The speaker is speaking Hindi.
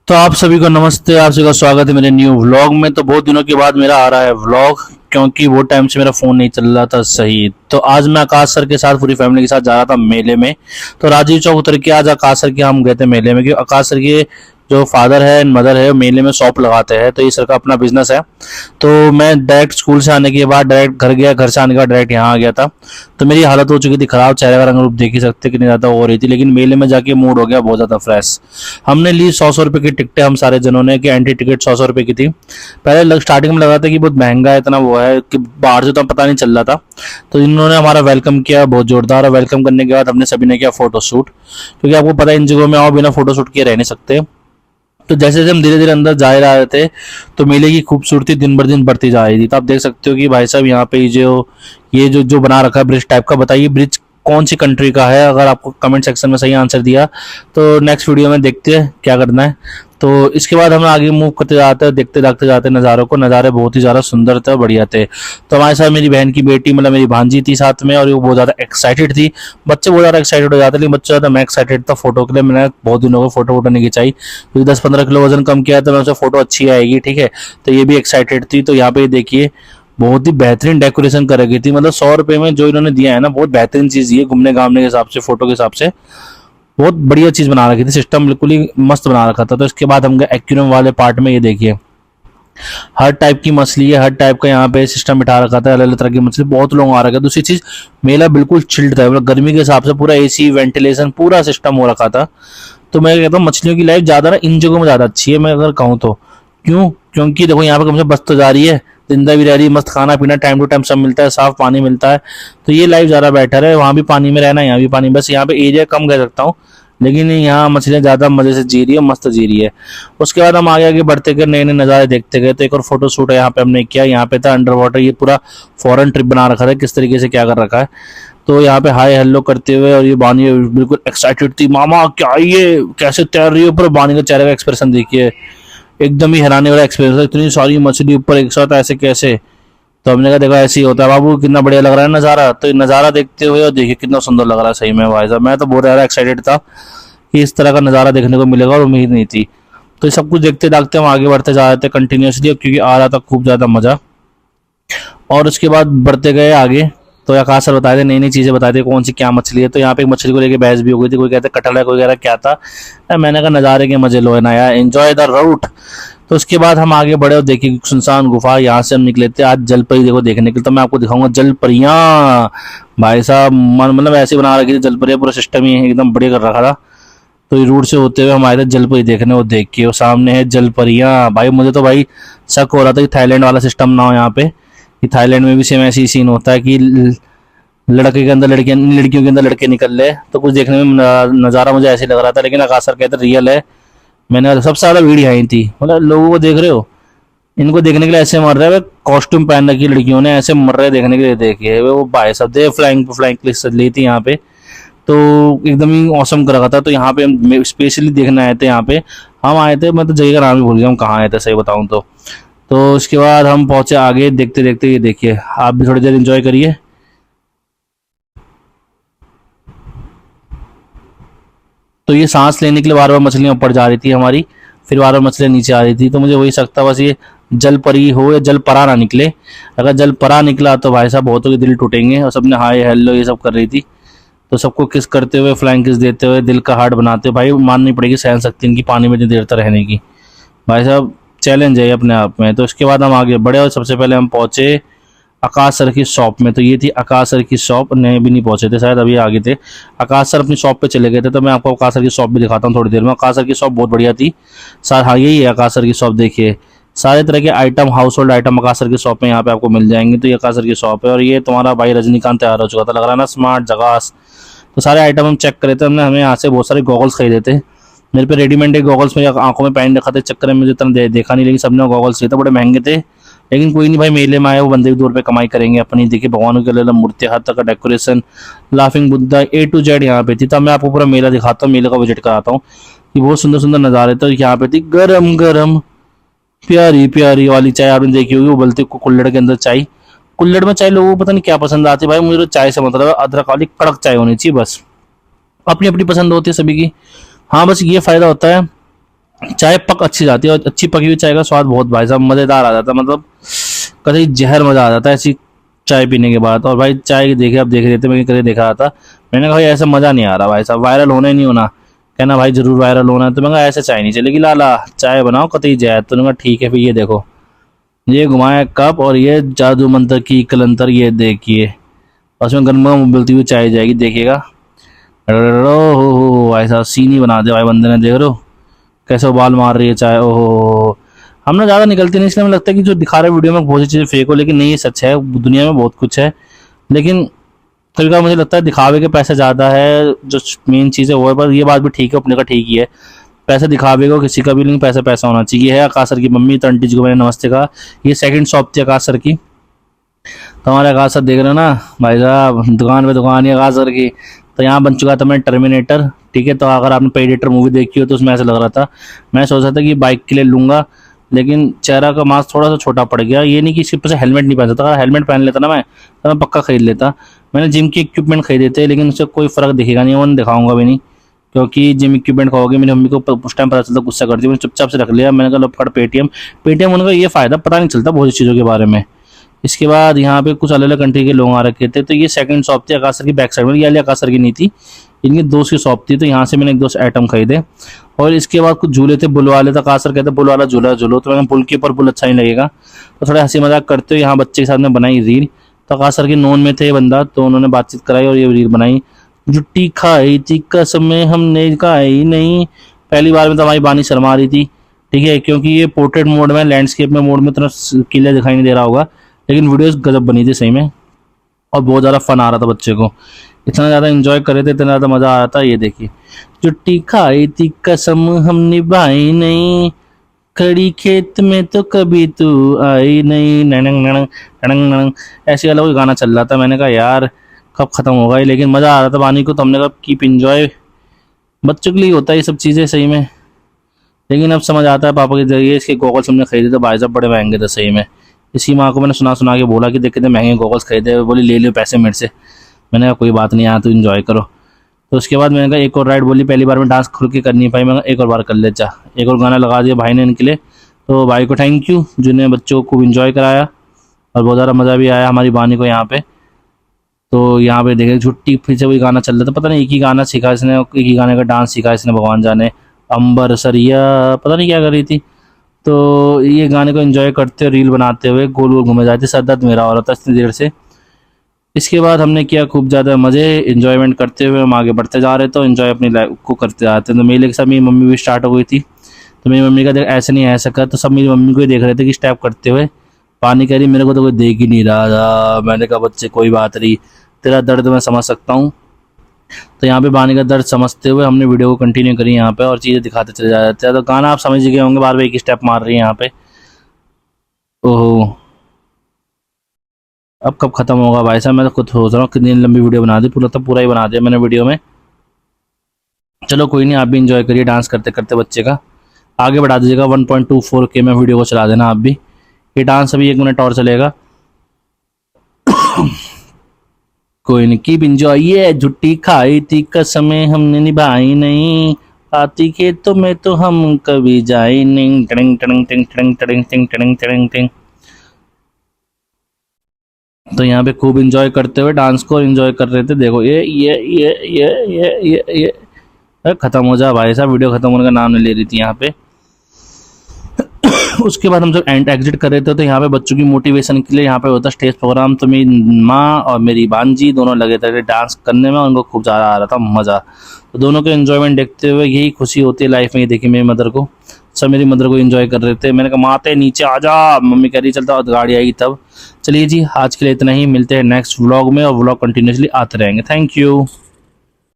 तो आप सभी को नमस्ते, आप सभी का स्वागत है मेरे न्यू व्लॉग में। तो बहुत दिनों के बाद मेरा आ रहा है व्लॉग, क्योंकि वो टाइम से मेरा फ़ोन नहीं चल रहा था सही। तो आज मैं आकाश सर के साथ पूरी फैमिली के साथ जा रहा था मेले में। तो राजीव चौक उतर के आज आकाश सर के हम गए थे मेले में, क्योंकि आकाश सर के जो फादर है एंड मदर है मेले में शॉप लगाते हैं। तो ये सर का अपना बिजनेस है। तो मैं डायरेक्ट स्कूल से आने के बाद डायरेक्ट घर गया, घर से आने के बाद डायरेक्ट यहाँ आ गया था। तो मेरी हालत हो चुकी थी खराब, चेहरे का रंग रूप देख ही सकते कितनी ज़्यादा हो रही थी। लेकिन मेले में जाके मूड हो गया बहुत ज़्यादा फ्रेश। हमने ली 100 रुपये की टिकटें, हम सारे जनों ने, कि एंट्री टिकट 100 रुपये की थी। पहले स्टार्टिंग में लगा था कि बहुत महंगा है, इतना वो है कि बाहर से तो पता नहीं चल रहा था। तो इन्होंने हमारा वेलकम किया बहुत जोरदार, और वेलकम करने के बाद हमने सभी ने किया फोटो शूट, क्योंकि आपको पता है इन जगहों में आओ बिना फोटो शूट किए रह नहीं सकते। तो जैसे जैसे हम धीरे धीरे अंदर जा रहे थे तो मेले की खूबसूरती दिन बर दिन बढ़ती जा रही थी। तो आप देख सकते हो कि भाई साहब यहाँ पे ये जो जो बना रखा है ब्रिज टाइप का, बताइए ब्रिज कौन सी कंट्री का है? अगर आपको कमेंट सेक्शन में सही आंसर दिया तो नेक्स्ट वीडियो में देखते हैं क्या करना है। तो इसके बाद हम आगे मूव करते जाते हैं, देखते देखते जाते नज़ारों को। नज़ारे बहुत ही ज़्यादा सुंदर थे, बढ़िया थे। तो हमारे साथ मेरी बहन की बेटी, मतलब मेरी भांजी थी साथ में, और वो बहुत ज़्यादा एक्साइटेड थी। बच्चे बहुत ज़्यादा एक्साइटेड हो जाते, लेकिन बच्चे ज़्यादा मैं एक्साइटेड था फोटो के लिए। मैंने बहुत दिनों को फोटो वोटो नहीं खिंचाई, क्योंकि 10-15 किलो वजन कम किया तो मैं उसे फोटो अच्छी आएगी, ठीक है। तो ये भी एक्साइटेड थी। तो यहाँ पे देखिए बहुत ही बेहतरीन डेकोरेशन कर रखी थी। मतलब 100 रुपये में जो इन्होंने दिया है ना, बहुत बेहतरीन चीज़, ये घूमने घामने के हिसाब से, फोटो के हिसाब से बहुत बढ़िया चीज़ बना रखी थी। सिस्टम बिल्कुल ही मस्त बना रखा था। तो इसके बाद हम गए एक्वेरियम वाले पार्ट में। ये देखिए हर टाइप की मछली है, हर टाइप का यहाँ पे सिस्टम बिठा रखा था, अलग अलग तरह की मछली, बहुत लोग आ रखे हैं। दूसरी चीज़, मेला बिल्कुल चिल्ड था, मतलब गर्मी के हिसाब से पूरा एसी वेंटिलेशन पूरा सिस्टम हो रखा था। तो मैं कहता हूँ मछलियों की लाइफ ज़्यादा ना इन जगहों में ज़्यादा अच्छी है, मैं अगर कहूँ तो। क्यों? क्योंकि देखो यहाँ पे कम से कम बस तो जा रही है, जिंदा भी रह रही है, मस्त खाना पीना टाइम टू टाइम सब मिलता है, साफ पानी मिलता है। तो ये लाइफ ज़्यादा बेटर है। वहाँ भी पानी में रहना, यहाँ भी पानी, बस यहाँ पे एरिया कम कह सकता हूँ, लेकिन यहाँ मछलियाँ ज़्यादा मज़े से जी रही है, मस्त जी रही है। उसके बाद हम आगे आगे बढ़ते गए, नए नए नज़ारे देखते गए। तो एक और फोटो शूट है यहाँ पे हमने किया। यहाँ पे था अंडर वाटर, ये पूरा फॉरेन ट्रिप बना रखा था, किस तरीके से क्या कर रखा है। तो यहाँ पे हाय हेलो करते हुए, और ये बानी बिल्कुल एक्साइटेड थी, मामा क्या ये कैसे तैर रही है ऊपर। बानी का चेहरे का एक्सप्रेशन देखिए, एकदम ही हैरानी वाला एक्सप्रेशन, इतनी सारी मछली ऊपर एक साथ ऐसे कैसे। तो हमने कहा देखो ऐसे ही होता है बाबू, कितना बढ़िया लग रहा है नज़ारा। तो नज़ारा देखते हुए और देखिए कितना सुंदर लग रहा है सही में भाई साहब। मैं तो बहुत ज़्यादा एक्साइटेड था कि इस तरह का नज़ारा देखने को मिलेगा, और उम्मीद नहीं थी। तो सब कुछ देखते देखते हम आगे बढ़ते जा रहे थे कंटिन्यूसली, क्योंकि आ रहा था खूब ज़्यादा मज़ा। और उसके बाद बढ़ते गए आगे। तो आकाश सर बताए थे, नई नई चीज़ें बताए थे कौन सी क्या मछली है। तो यहाँ पे एक मछली को लेके बहस भी हो गई थी, कोई कहते कटहल है, कोई कह रहा क्या था। मैंने कहा नज़ारे के मजे लो है ना यार, एंजॉय द रूट। तो उसके बाद हम आगे बढ़े और देखिए सुनसान गुफा, यहाँ से हम निकले थे आज जल परी देखो देखने के लिए। तो मैं आपको दिखाऊंगा जल परियाँ भाई साहब, मतलब ऐसे बना रखी थी जल परियाँ, पूरा सिस्टम ही एकदम बढ़िया कर रखा था। तो ये रूट से होते हुए हम आए थे जल परी देखने, और देख के वो सामने है जल परियाँ। भाई मुझे तो भाई शक हो रहा था कि थाईलैंड वाला सिस्टम ना हो यहाँ पे, कि थाईलैंड में भी सेम ऐसी सीन होता है कि लड़के के अंदर लड़कियां, लड़कियों के अंदर लड़के निकल रहे। तो कुछ देखने में नज़ारा मुझे ऐसे लग रहा था, लेकिन आकाश सर कहते रियल है। मैंने सबसे ज़्यादा भीड़ आई थी, मतलब लोगों को देख रहे हो, इनको देखने के लिए ऐसे मर रहे हैं। कॉस्ट्यूम पहन रखी लड़कियों ने, ऐसे मर रहे देखने के लिए। देखिए वो भाई सब दे फ्लाइंग फ्लाइंग क्लिक ली थी यहाँ पे। तो एकदम ही औसम कर रखा था। तो यहाँ पे हम स्पेशली देखने आए थे। यहाँ पे हम आए थे, मैं तो जगह का नाम ही भूल गया हम कहाँ आए थे सही बताऊँ तो। उसके बाद हम पहुँचे आगे, देखते देखते ये देखिए, आप भी थोड़ी देर इंजॉय करिए। तो ये सांस लेने के लिए बार बार मछलियाँ ऊपर जा रही थी हमारी, फिर बार बार मछलियाँ नीचे आ रही थी। तो मुझे वही शक था बस ये जल परी हो या जल परा ना निकले। अगर जल परा निकला तो भाई साहब बहुतों के दिल टूटेंगे। और सबने हाय हेलो ये सब कर रही थी। तो सबको किस करते हुए, फ्लाइंग किस देते हुए, दिल का हार्ट बनाते हुए, भाई माननी पड़ेगी सहन शक्ति इनकी पानी में इतनी देर तक रहने की। भाई साहब चैलेंज है अपने आप में। तो इसके बाद हम आगे बढ़े, और सबसे पहले हम पहुँचे आकाश सर की शॉप में। तो ये थी आकाश सर की शॉप, नहीं भी नहीं पहुंचे थे शायद, अभी आगे थे। आकाश सर अपनी शॉप पे चले गए थे। तो मैं आपको आकाश सर की शॉप भी दिखाता हूँ थोड़ी देर में। आकाश सर की शॉप बहुत बढ़िया थी सर। हाँ यही है आकाश सर की शॉप, देखिए सारे तरह के आइटम, हाउस होल्ड आइटम आकाश सर की शॉप में यहाँ पे आपको मिल जाएंगे। तो ये आकाश सर की शॉप है, और ये तुम्हारा भाई रजनीकांत तैयार हो चुका था, लग रहा है ना स्मार्ट जगास। तो सारे आइटम हम चेक करे थे हमने, हमें यहाँ से बहुत सारे गॉगल्स खरीदे थे। मेरे पे रेडीमेड एक गॉगल्स मेरी आंखों में पहन रखा था, चक्कर में मुझे इतना देखा नहीं, लेकिन सबने गॉगल्स लिए थे, बड़े महंगे थे। लेकिन कोई नहीं भाई, मेले में आए वो बंदे भी 2 रुपये कमाई करेंगे अपनी। देखिए भगवानों के अलग मूर्तियाँ, हर तक का decoration, laughing Buddha A to Z यहाँ पे थी। तब मैं आपको पूरा मेला दिखाता हूँ, मेले का विजिट कराता हूँ कि बहुत सुंदर सुंदर नज़ारे। तो यहाँ पे थी गरम गरम प्यारी प्यारी वाली चाय, आपने देखी होगी उबलती कुल्हड़ के अंदर चाय। कुल्हड़ में चाय लोगों को पता नहीं क्या पसंद आती है भाई, मुझे तो चाय से मतलब अदरक वाली कड़क चाय होनी चाहिए बस। अपनी अपनी पसंद होती है सभी की। हाँ बस ये फ़ायदा होता है चाय पक अच्छी जाती है, और अच्छी पकी हुई चाय का स्वाद बहुत भाई साहब मज़ेदार आ जाता है, मतलब कभी जहर मज़ा आ जाता है ऐसी चाय पीने के बाद। और भाई चाय देखे अब देख रहे थे, मैं कभी देखा रहा था, मैंने कहा भाई ऐसा मज़ा नहीं आ रहा भाई साहब, वायरल होना ही नहीं होना। कहना भाई जरूर वायरल होना है, तो मैं कहा ऐसे चाय नहीं चलेगी लाला, चाय बनाओ कतई जहर। तो उन्होंने कहा ठीक है, फिर ये देखो, ये घुमाया कप और ये जादू मंत्र की कलंतर, ये देखिए, और उसमें गर्मा उबलती हुई चाय जाएगी, देखिएगा। ओहो ऐसा सीन ही बना दिया भाई बंदे ने, देख रहे हो कैसे उबाल मार रही है चाय। ओहो, हमने ज़्यादा निकलती नहीं, इसलिए हमें लगता है कि जो दिखा रहे वीडियो में बहुत सी चीज़ें फेक हो, लेकिन नहीं, ये सच है, दुनिया में बहुत कुछ है। लेकिन कभी कभी मुझे लगता है दिखावे के पैसे ज़्यादा है, जो मेन चीज़ है वो है। पर ये बात भी ठीक है, अपने का ठीक ही है, पैसे दिखावे को किसी का भी नहीं, पैसा पैसा होना चाहिए। है आकाश सर की मम्मी, तो आंटी जी को मैंने नमस्ते कहा। ये सेकंड शॉप थी आकाश सर की, तो हमारे आकाश सर देख रहे हो ना भाई साहब, दुकान पे दुकान ही आकाश सर की। तो यहाँ बन चुका था मैं टर्मिनेटर, ठीक है। तो अगर आपने प्रेडेटर मूवी देखी हो तो उसमें ऐसा लग रहा था, मैं सोच रहा था कि बाइक के लिए लूँगा, लेकिन चेहरा का मास्क थोड़ा सा छोटा पड़ गया। ये नहीं कि इसके ऊपर से हेलमेट नहीं पहन सकता, अगर हेलमेट पहन लेता ना मैं, तो मैं पक्का खरीद लेता। मैंने जिम के इक्विपमेंट खरीदे थे, लेकिन उससे कोई फ़र्क दिखेगा नहीं, वो दिखाऊंगा भी नहीं, क्योंकि जिम इक्विपमेंट खाओगे, मेरी मम्मी को उस टाइम पता चलता गुस्सा करती है, मैंने चुपचाप से रख लिया। मैंने कहा लो पकड़ पेटीएम। पेटीएम उनका ये फ़ायदा, पता नहीं चलता बहुत सी चीज़ों के बारे में। इसके बाद यहाँ पे कुछ अलग अलग कंट्री के लोग आ रखे थे, तो ये सेकंड शॉप थी आकाश सर की बैक साइड में, ये आकाश सर की नहीं थी, इनकी दोस्त की शॉप थी। तो यहाँ से मैंने एक दो आइटम खरीदे, और इसके बाद कुछ झूले थे बुल वाले, तो आकाश सर कहते बुल वाला झूला झूलो, तो मैंने बुल के ऊपर बुल अच्छा नहीं लगेगा, तो थोड़ा हंसी मजाक करते हुए यहाँ बच्चे के साथ में बनाई रील। तो आकाश सर के नोन में थे ये बंदा, तो उन्होंने बातचीत कराई और ये रील बनाई। जुट्टी खाई थी कसम हमने खाई नहीं, पहली बार में तो हमारी बानी शर्मा रही थी, ठीक है, क्योंकि ये पोर्ट्रेट मोड में, लैंडस्केप में मोड में इतना क्लियर दिखाई नहीं दे रहा होगा, लेकिन वीडियोस गजब बनी थी सही में, और बहुत ज़्यादा फन आ रहा था बच्चे को, इतना ज़्यादा एंजॉय कर रहे थे, इतना ज़्यादा मज़ा आ रहा था। ये देखिए, जुट्टी खाई थी कसम हम निभाई नहीं, खड़ी खेत में तो कभी तू आई नहीं, ननंग ननंग ननंग ननंग, ऐसे वाला कोई गाना चल रहा था। मैंने कहा यार कब ख़त्म होगा ये, लेकिन मज़ा आ रहा था बानी को, तो हमने कहा कीप इंजॉय, बच्चों के लिए होता है ये सब चीज़ें सही में। लेकिन अब समझ आता है पापा के जरिए, इसके गॉगल्स हमने खरीदे थे भाई साहब, बड़े महंगे थे सही में। इसकी माँ को मैंने सुना सुना के बोला कि देख कितने महंगे गॉगल्स खरीदे, बोली ले लो पैसे मेरे से। मैंने कहा कोई बात नहीं, यहाँ तो इन्जॉय करो। तो उसके बाद मैंने कहा एक और राइड, बोली पहली बार में डांस खुल के कर नहीं पाई, मैं एक और बार कर ले जा। एक और गाना लगा दिया भाई ने इनके लिए, तो भाई को थैंक यू जिन्हें बच्चों को खूब इन्जॉय कराया, और बहुत ज़्यादा मज़ा भी आया हमारी बानी को यहाँ पे। तो यहाँ पे देखे छुट्टी फिर से वही गाना चल रहा था, पता नहीं एक ही गाना सीखा इसने, एक ही गाने का डांस सीखा इसने, भगवान जाने। अंबर सरिया पता नहीं क्या कर रही थी। तो ये गाने को एंजॉय करते हुए रील बनाते हुए गोल गोल घूमे जाते, सर दर्द मेरा हो रहा था इतनी देर से। इसके बाद हमने किया खूब ज़्यादा मज़े, इन्जॉयमेंट करते हुए हम आगे बढ़ते जा रहे, तो इन्जॉय अपनी लाइफ को करते जाते हैं। तो मेले के साथ मेरी मम्मी भी स्टार्ट हो गई थी, तो मेरी मम्मी का देख ऐसे नहीं ऐसा कर, तो सब मेरी मम्मी को ही देख रहे थे कि स्टेप करते हुए। पानी कह रही मेरे को तो कोई देख ही नहीं रहा था। मैंने कहा बच्चे कोई बात नहीं, तेरा दर्द मैं समझ सकता हूँ। तो यहाँ पे पानी का दर्द समझते हुए हमने वीडियो को कंटिन्यू करी यहाँ पे, और चीज़ें दिखाते चले जा जाते हैं। तो गाना आप समझ गए होंगे, बार बार एक ही स्टेप मार रही है यहाँ पे। ओहो, अब कब खत्म होगा भाई साहब, मैं तो खुद सोच रहा हूँ कितनी लंबी वीडियो बना दी, पूरा तो पूरा ही बना दिया मैंने वीडियो में। चलो कोई नहीं, आप भी इंजॉय करिए डांस करते करते बच्चे का, आगे बढ़ा दीजिएगा 1.24K में वीडियो को चला देना आप भी। ये डांस अभी 1 मिनट और चलेगा। कोई नहीं, कीप इंजॉय। ये जुट्टी खाई थी कसमें हमने निभाई नहीं, आती खेतों में तो हम कभी जाए नहीं, टड़िंग टड़िंग टिंग टड़िंग टड़िंग टिंग टड़िंग टड़िंग टिंग। तो यहाँ पे खूब इंजॉय करते हुए डांस को इंजॉय कर रहे थे। देखो ये अरे खत्म हो जा भाई साहब, वीडियो खत्म होने का नाम नहीं ले रही थी यहाँ पे। उसके बाद हम जब एंड एग्जिट कर रहे थे, तो यहाँ पे बच्चों की मोटिवेशन के लिए यहाँ पे होता स्टेज प्रोग्राम। तो मेरी माँ और मेरी बांजी दोनों लगे थे डांस करने में, उनको खूब ज़्यादा आ रहा था मज़ा। तो दोनों के एंजॉयमेंट देखते हुए यही खुशी होती है लाइफ में। ये देखिए मेरी मदर को, सब मेरी मदर को एंजॉय कर रहे थे। मैंने कहा माते नीचे आ जा, मम्मी कह रही चलता गाड़ी आएगी तब। चलिए जी, आज के लिए इतना ही, मिलते हैं नेक्स्ट व्लॉग में, और व्लॉग कंटिन्यूसली आते रहेंगे। Thank you.